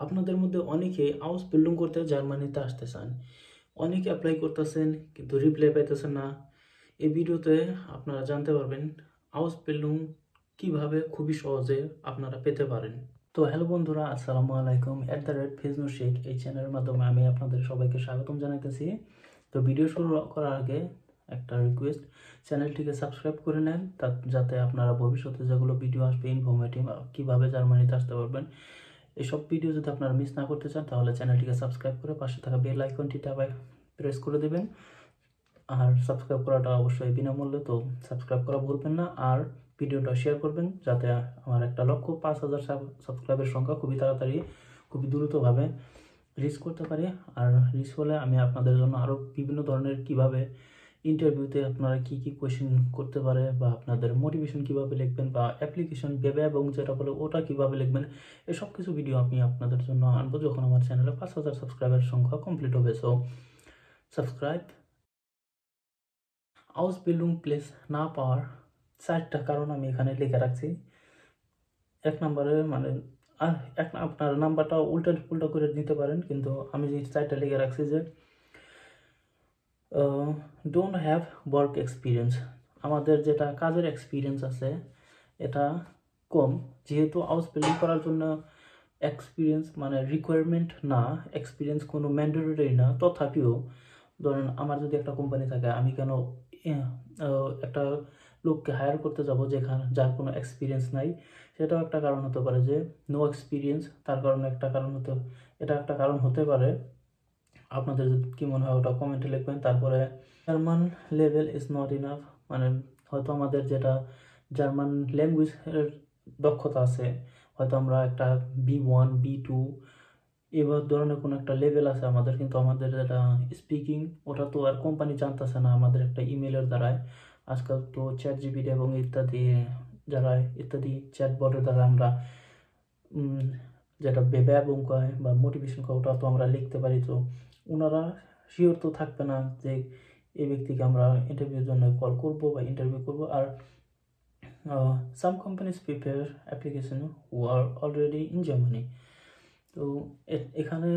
আপনাদের মধ্যে অনেকে Ausbildung করতে জার্মানিতে আসতে চান। অনেকে অ্যাপ্লাই করতেছেন কিন্তু রিপ্লাই পাইতেছেন না। এই ভিডিওতে আপনারা জানতে পারবেন Ausbildung কিভাবে খুবই সহজে আপনারা পেতে পারেন। তো হ্যালো বন্ধুরা, আসসালামু আলাইকুম। @ফেজনুর শেখ এই চ্যানেলের মাধ্যমে আমি আপনাদের সবাইকে স্বাগতম জানাইতেছি। তো ভিডিও শুরু করার আগে একটা রিকোয়েস্ট, চ্যানেলটিকে সাবস্ক্রাইব করে নেন যাতে আপনারা ভবিষ্যতে যেগুলো ভিডিও আসবে ইনফরমেটিভ কিভাবে জার্মানিতে আসতে পারবেন এইসব ভিডিও যদি আপনারা মিস না করতে চান তাহলে চ্যানেলটিকে সাবস্ক্রাইব করে পাশে থাকা বেল আইকনটি প্রেস করে দেবেন। আর সাবস্ক্রাইব করাটা অবশ্যই বিনামূল্যে, তো সাবস্ক্রাইব করা ভুলবেন না। আর ভিডিওটা শেয়ার করবেন যাতে আমার একটা লক্ষ্য 5,000 সাবস্ক্রাইবের সংখ্যা খুবই তাড়াতাড়ি খুবই দ্রুতভাবে রিচ করতে পারি। আর রিচ হলে আমি আপনাদের জন্য আরও বিভিন্ন ধরনের কিভাবে ইন্টারভিউতে আপনারা কি কি কোয়েশ্চেন করতে পারে বা আপনাদের মোটিভেশন কিভাবে লিখবেন বা অ্যাপ্লিকেশন ভেবে এবং যেটা বলে ওটা কিভাবে লিখবেন, এসব কিছু ভিডিও আমি আপনাদের জন্য আনবো যখন আমার চ্যানেলে 5,000 সাবস্ক্রাইবার সংখ্যা কমপ্লিট হবে। So subscribe. Ausbildung প্লেস না পাওয়ার 4টা কারণ আমি এখানে লিখে রাখছি। এক নম্বরে মানে আপনার নাম্বারটা উল্টা পুল্টা করে নিতে পারেন, কিন্তু আমি যে 4টা লিখে রাখছি যে ডোন্ট হ্যাভ ওয়ার্ক এক্সপিরিয়েন্স, আমাদের যেটা কাজের এক্সপিরিয়েন্স আছে এটা কম। যেহেতু Ausbildung করার জন্য এক্সপিরিয়েন্স মানে রিকোয়ারমেন্ট না, এক্সপিরিয়েন্স কোনো ম্যান্ডেটরি না, তথাপিও ধরেন আমার যদি একটা কোম্পানি থাকে, আমি কেন একটা লোককে হায়ার করতে যাব যার কোনো এক্সপিরিয়েন্স নাই? সেটাও একটা কারণ হতে পারে যে নো এক্সপিরিয়েন্স, তার কারণে এটা একটা কারণ হতে পারে। আপনাদের কি মনে হয় ওটা কমেন্টে লিখবেন। তারপরে German level is not enough, মানে হয়তো আমাদের যেটা জার্মান ল্যাঙ্গুয়েজের দক্ষতা আছে, হয়তো আমরা একটা B1 B2 এবার ধরনের কোনো একটা লেভেল আছে আমাদের, কিন্তু আমাদের যেটা স্পিকিং ওটা তো আর কোম্পানি জানতেছে না আমাদের একটা ইমেলের দ্বারায়। আজকাল তো ChatGPT এবং ইত্যাদি চ্যাটবটের দ্বারা আমরা যেটা ভেবে এবং কয় বা মোটিভেশন কয় ওটা তো আমরা লিখতে পারি। তো ওনারা শিওর তো থাকবে না যে এই ব্যক্তিকে আমরা ইন্টারভিউর জন্য কল করব বা ইন্টারভিউ করব। আর some companies prepare application who are already in Germany. তো এখানে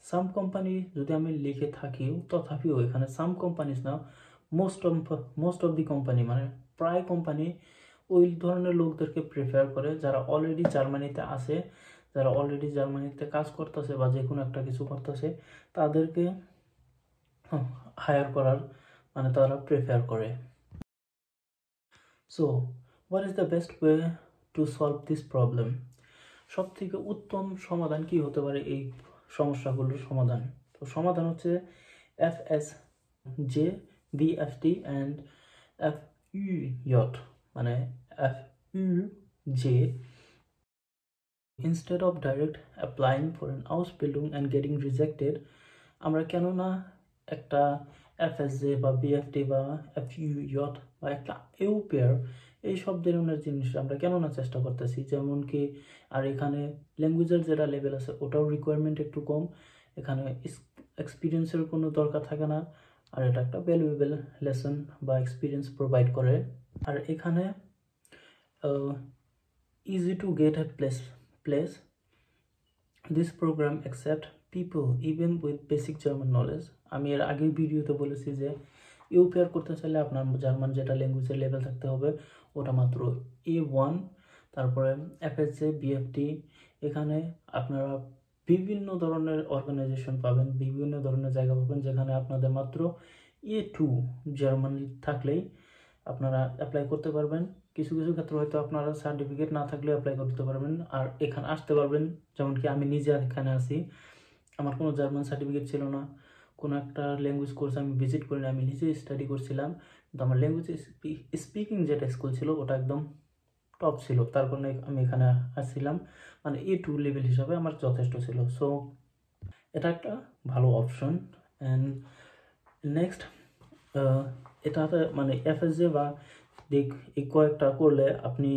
সাম কোম্পানি যদি আমি লিখে থাকি, তথাপিও এখানে সাম কোম্পানিজ না, মোস্ট অফ দি কোম্পানি মানে প্রায় কোম্পানি ওই ধরনের লোকদেরকে প্রেফার করে যারা অলরেডি জার্মানিতে আছে, যারা অলরেডি জার্মানিতে কাজ করতেছে বা যে কোনো একটা কিছু করতেছে, তাদেরকে হায়ার করার মানে তারা প্রেফার করে। So what is the best way to solve this problem? সব থেকে উত্তম সমাধান কি হতে পারে এই সমস্যাগুলোর সমাধান? তো সমাধান হচ্ছে FSJ, BFT অ্যান্ড FUJ, মানে FUJ। Instead of direct applying for an Ausbildung and getting rejected, আমরা কেন না একটা FSJ বা BFT বা FUJ বা একটা ইউপেয়ার এই সব ধরনের জিনিস আমরা কেন না চেষ্টা করতেছি? যেমন কি, আর এখানে ল্যাঙ্গুয়েজের যেটা লেভেল আছে ওটাও রিকোয়ারমেন্ট একটু কম, এখানে এক্সপিরিয়েন্সের কোনো দরকার থাকে না, আর এটা একটা ভ্যালুয়েবল লেসন বা এক্সপিরিয়েন্স প্রোভাইড করে। আর এখানে easy to get a place. This program accept people even with basic German knowledge. আমি এর আগের ভিডিওতে বলেছি যে ইউপিআর করতে চাইলে আপনার জার্মান যেটা ল্যাঙ্গুয়েজের লেভেল থাকতে হবে ওটা মাত্র A1। তারপরে FSJ, BFT, এখানে আপনারা বিভিন্ন ধরনের অর্গানাইজেশন পাবেন, বিভিন্ন ধরনের জায়গা পাবেন যেখানে আপনাদের মাত্র A2 জার্মান থাকলেই আপনারা অ্যাপ্লাই করতে পারবেন। কিছু কিছু ক্ষেত্রে হয়তো আপনারা সার্টিফিকেট না থাকলেও অ্যাপ্লাই করতে পারবেন আর এখানে আসতে পারবেন। যেমন কি আমি নিজে এখানে আসি, আমার কোনো জার্মান সার্টিফিকেট ছিল না, কোনো একটা ল্যাঙ্গুয়েজ কোর্স আমি ভিজিট করিনি, আমি নিজে স্টাডি করছিলাম, কিন্তু আমার ল্যাঙ্গুয়েজ স্পিকিং যেটা স্কুল ছিল ওটা একদম টপ ছিল, তার কারণে আমি এখানে আসছিলাম, মানে A2 লেভেল হিসাবে আমার যথেষ্ট ছিল। সো এটা একটা ভালো অপশন। অ্যান্ড নেক্সট এটাতে মানে FSJ বা এই কয়েকটা করলে আপনি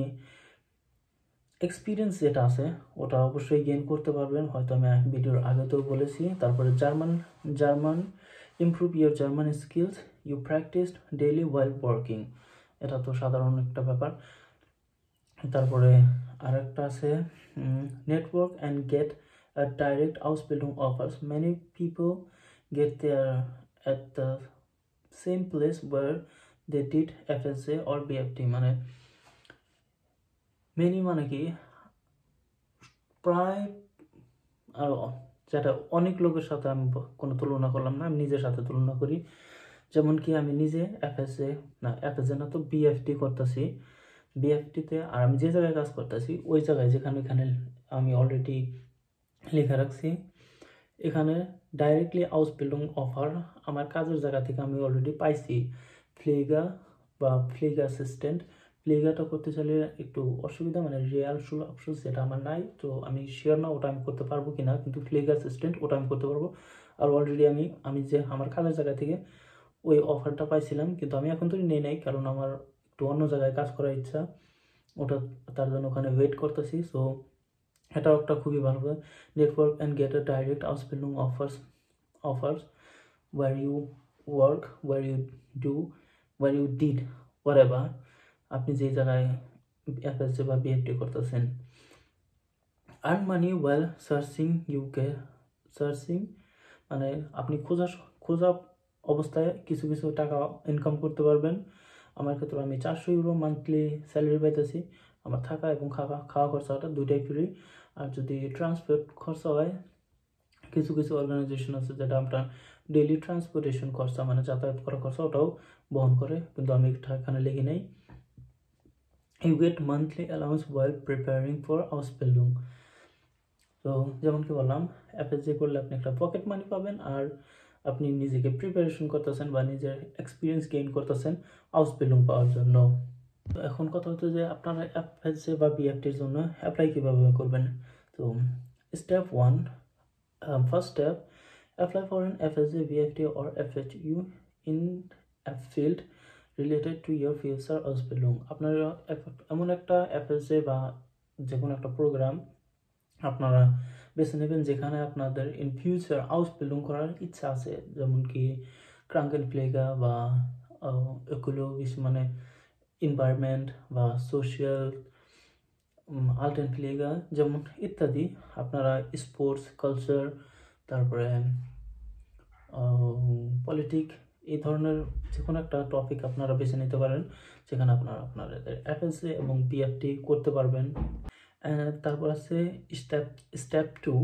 এক্সপিরিয়েন্স যেটা আছে ওটা অবশ্যই গেইন করতে পারবেন, হয়তো আমি ভিডিওর আগেতেও বলেছি। তারপরে German improve your German skills, you practised daily while working, এটা তো সাধারণ একটা ব্যাপার। তারপরে আরেকটা আছে network and get direct Ausbildung offers. Many people get there at the same place where they did FSA or BFT. মানে many মানে কি প্রায় যেটা অনেক লোকের সাথে আমি কোনো তুলনা করলাম না, আমি নিজের সাথে তুলনা করি। যেমন কি আমি নিজে এফএসএ না তো বিএফটি করতেছি। বিএফটিতে আর আমি যে জায়গায় কাজ করতেছি ওই জায়গায় যেখানে আমি অলরেডি লেখা রাখছি, এখানে ডাইরেক্টলি Ausbildung অফার আমার কাজের জায়গা থেকে আমি অলরেডি পাইছি। ফ্লেগা বা ফ্লেগ অ্যাসিস্ট্যান্ট, ফ্লেগাটা করতে চাইলে একটু অসুবিধা, মানে রিয়াল অপশন যেটা আমার নাই, তো আমি শিওর না ওটা আমি করতে পারবো কিনা, কিন্তু ফ্লেগ অ্যাসিস্ট্যান্ট ওটা আমি করতে পারবো। আর অলরেডি আমি যে আমার কাজের জায়গা থেকে ওই অফারটা পাইছিলাম, কিন্তু আমি এখন তো নেই নাই, কারণ আমার একটু অন্য জায়গায় কাজ করার ইচ্ছা, ওটা তার জন্য ওখানে ওয়েট করতেছি। সো এটাও একটা খুবই ভালো network and get a direct Ausbildung offers where you work, where you do, where you did whatever, আপনি যে জায়গায় এফএসসি বা বিএফটি করতেছেন। আর্ন মানি ওয়েল সার্চিং মানে আপনি খোঁজা অবস্থায় কিছু টাকা ইনকাম করতে পারবেন। আমার ক্ষেত্রে আমি 400 ইউরো মান্থলি স্যালারি পাইতেছি। আমার থাকা এবং খাওয়া খরচাটা দুইটাই ফ্রি। আর যদি ট্রান্সপোর্ট খরচা হয়, কিছু অর্গানাইজেশন আছে যেটা আপনার ডেইলি ট্রান্সপোর্টেশন খরচা মানে যাতায়াত করা খরচা ওটাও বহন করে, কিন্তু আমি এখানে লিখি নাই। You get monthly allowance while preparing for Ausbildung. তো যেমন কি বললাম, এফএসজি করলে আপনি একটা পকেট মানি পাবেন, আর আপনি নিজেকে প্রিপারেশন করতেছেন বা নিজের এক্সপিরিয়েন্স গেইন করতেছেন Ausbildung পাওয়ার জন্য। তো এখন কথা হচ্ছে যে আপনারা এফএসজি বা বিএফটির জন্য অ্যাপ্লাই কীভাবে করবেন। তো step 1, first step, apply for an FSA, BFT or FHU in a field related to your future Ausbildung. আপনারা এমন একটা FSA বা যে কোনো একটা প্রোগ্রাম আপনারা বেছে নেবেন যেখানে আপনাদের ইন ফিউচার Ausbildung করার ইচ্ছা আছে, যেমন কি ক্রাঙ্কেনপ্লেগা বা ইকোলজিস্ট মানে এনভায়রনমেন্ট বা সোশ্যাল আলটেনপ্লেগা যেমন ইত্যাদি। আপনারা স্পোর্টস, কালচার, তারপরে পলিটিক, এই ধরনের যে কোনো একটা টপিক আপনারা বেছে নিতে পারেন যেখানে আপনারা আপনাদের এফএসএ এবং বিএফটি করতে পারবেন। তারপর আছে step 2,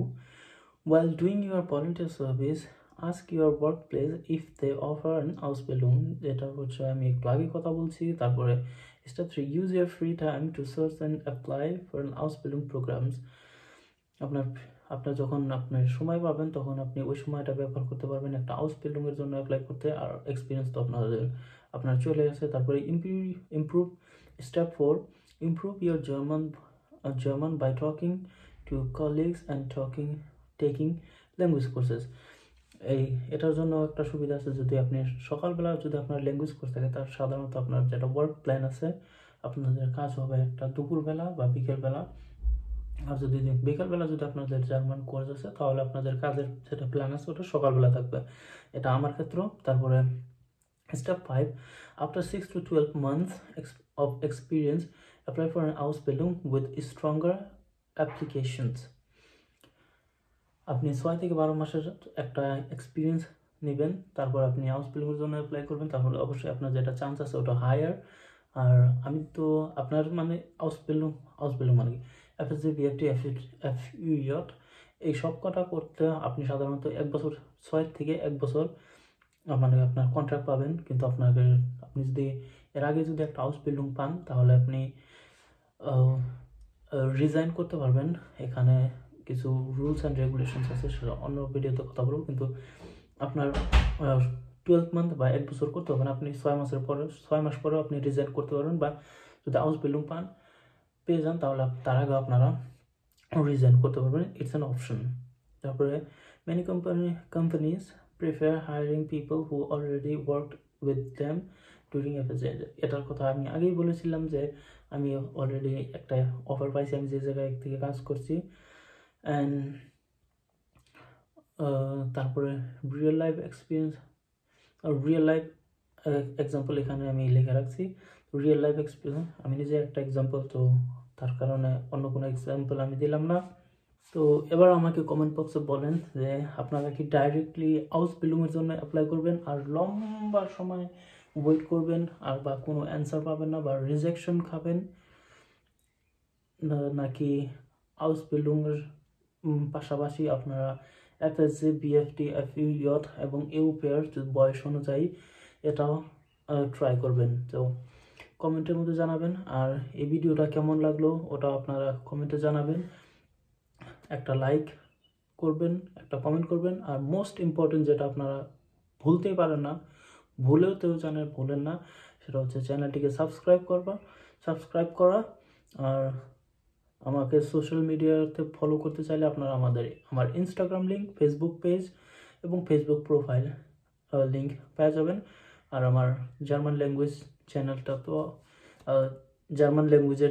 while doing your volunteer service ask your workplace if they offer an Ausbildung, যেটা হচ্ছে আমি একটু আগে কথা বলছি। তারপরে step 3, use your free time to search and apply for an Ausbildung programs. আপনার যখন আপনার সময় পাবেন তখন আপনি ওই সময়টা ব্যবহার করতে পারবেন একটা Ausbildung এর জন্য অ্যাপ্লাই করতে, আর এক্সপিরিয়েন্স তো আপনার চলে আসে। তারপরে improve step 4, improve your German by talking to colleagues and taking language courses. এটার জন্য একটা সুবিধা আছে, যদি আপনি সকালবেলা যদি আপনার ল্যাঙ্গুয়েজ কোর্স থাকে, তার সাধারণত আপনার যেটা ওয়ার্ক প্ল্যান আছে আপনাদের কাজ হবে একটা দুপুরবেলা বা বিকেলবেলা। আর যদি বিকালবেলা যদি আপনাদের জার্মান কোর্স আছে তাহলে আপনাদের কাজের যেটা প্ল্যান আছে ওটা সকালবেলা থাকবে, এটা আমার ক্ষেত্র। তারপরে step 5, after 6 to 12 months of experience apply for an Ausbildung with stronger applications. আপনি 6 থেকে 12 মাসের একটা এক্সপিরিয়েন্স নেবেন, তারপর আপনি Ausbildung এর জন্য অ্যাপ্লাই করবেন, তাহলে অবশ্যই আপনার যেটা চান্স আছে ওটা হায়ার। আর আমি তো আপনার মানে Ausbildung মানে কি এফএসজি, বিএফটি, এফইউ, এই সব কটা করতে আপনি সাধারণত 1 বছর, 6 থেকে 1 বছর মানে আপনার কন্ট্রাক্ট পাবেন। কিন্তু আপনি যদি এর আগে যদি একটা Ausbildung পান তাহলে আপনি রিজাইন করতে পারবেন। এখানে কিছু রুলস অ্যান্ড রেগুলেশনস আছে, সেটা অন্য ভিডিওতে কথা বলবো। কিন্তু আপনার 12 মান্থ বা 1 বছর করতে হবে না, আপনি 6 মাস পরেও আপনি রিজাইন করতে পারবেন, বা যদি Ausbildung পেয়ে যান তাহলে তার আগে আপনারা রিজাইন করতে পারবেন, ইটস অ্যান অপশন। তারপরে many companies prefer hiring people who already worked with them during FSA. এটার কথা আমি আগেই বলেছিলাম যে আমি অলরেডি একটা অফার পাইছি আমি যে জায়গায় থেকে কাজ করছি। অ্যান্ড তারপরে real life experience, real life example এখানে আমি লিখে রাখছি। রিয়েল লাইফ এক্সপিরিয়েন্স আমি নিজে একটা এক্সাম্পল, তো তার কারণে অন্য কোনো এক্সাম্পল আমি দিলাম না। তো এবার আমাকে কমেন্ট বক্সে বলেন যে আপনারা কি ডাইরেক্টলি আউসবিল্ডিংয়ের জন্য অ্যাপ্লাই করবেন আর লম্বা সময় ওয়েট করবেন আর বা কোনো অ্যান্সার পাবেন না বা রিজেকশন খাবেন, নাকি আউসবিল্ডিংয়ের পাশাপাশি আপনারা এফএসসি, বিএফটি, এফইউইয়ট এবং ইউপিআর বয়স অনুযায়ী এটাও ট্রাই করবেন। তো কমেন্টের মধ্যে জানাবেন। আর এই ভিডিওটা কেমন লাগলো ওটা আপনারা কমেন্টে জানাবেন। একটা লাইক করবেন, একটা কমেন্ট করবেন। আর মোস্ট ইম্পর্টেন্ট যেটা আপনারা ভুলতেই পারেন না, ভুলেও কেউ ভুলেন না, সেটা হচ্ছে চ্যানেলটিকে সাবস্ক্রাইব করা। আর আমাকে সোশ্যাল মিডিয়াতে ফলো করতে চাইলে আপনারা আমার ইনস্টাগ্রাম লিঙ্ক, ফেসবুক পেজ এবং ফেসবুক প্রোফাইল লিঙ্ক পেয়ে যাবেন। আর আমার জার্মান ল্যাঙ্গুয়েজের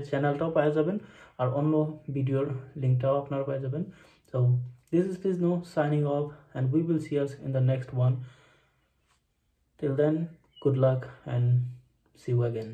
চ্যানেলটাও পেয়ে যাবেন। আর অন্য ভিডিওর লিঙ্কটাও আপনারা পেয়ে যাবেন। So this is Fizno signing off, and we will see us in the next one. Till then, good luck and see you again.